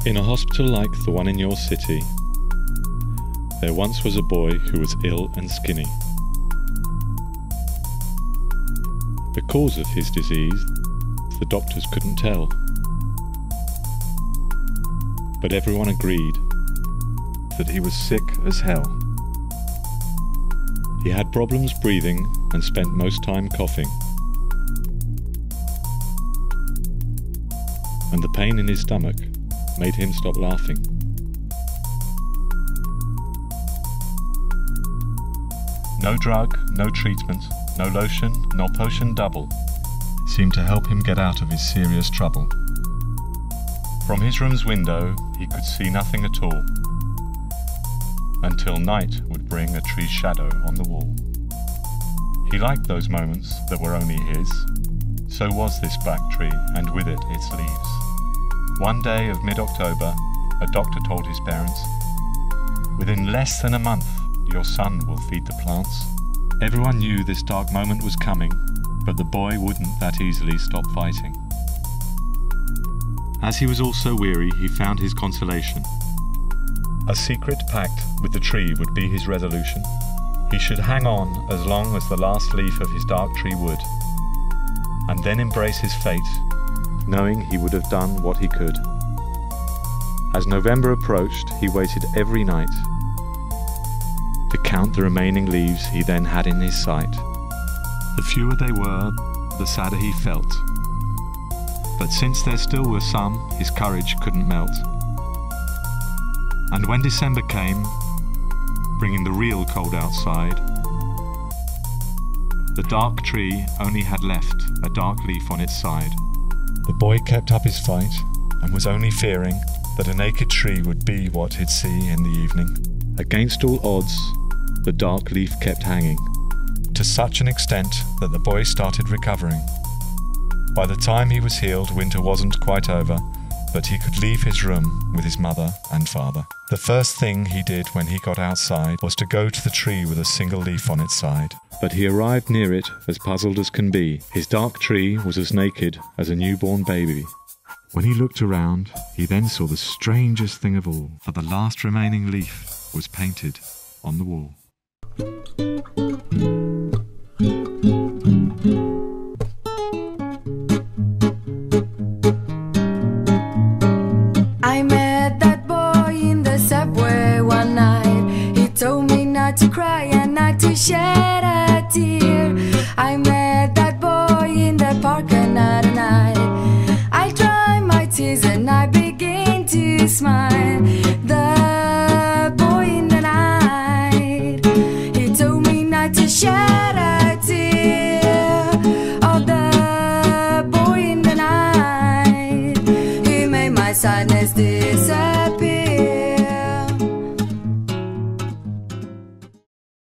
In a hospital like the one in your city, there once was a boy who was ill and skinny. The cause of his disease, the doctors couldn't tell. But everyone agreed that he was sick as hell. He had problems breathing and spent most time coughing. And the pain in his stomach made him stop laughing. No drug, no treatment, no lotion, nor potion double seemed to help him get out of his serious trouble. From his room's window he could see nothing at all, until night would bring a tree's shadow on the wall. He liked those moments that were only his. So was this black tree, and with it its leaves. One day of mid-October, a doctor told his parents, "Within less than a month, your son will feed the plants." Everyone knew this dark moment was coming, but the boy wouldn't that easily stop fighting. As he was also weary, he found his consolation. A secret pact with the tree would be his resolution. He should hang on as long as the last leaf of his dark tree would, and then embrace his fate, knowing he would have done what he could. As November approached, he waited every night to count the remaining leaves he then had in his sight. The fewer they were, the sadder he felt. But since there still were some, his courage couldn't melt. And when December came, bringing the real cold outside, the dark tree only had left a dark leaf on its side. The boy kept up his fight and was only fearing that a naked tree would be what he'd see in the evening. Against all odds, the dark leaf kept hanging, to such an extent that the boy started recovering. By the time he was healed, winter wasn't quite over, but he could leave his room with his mother and father. The first thing he did when he got outside was to go to the tree with a single leaf on its side. But he arrived near it as puzzled as can be. His dark tree was as naked as a newborn baby. When he looked around, he then saw the strangest thing of all, for the last remaining leaf was painted on the wall. I met that boy in the subway one night. He told me not to cry and not to shed a tear. I met that boy in the park another night. I dry my tears and I begin to smile. The boy in the night, he told me not to shed a tear. Oh, the boy in the night, he made my sadness disappear.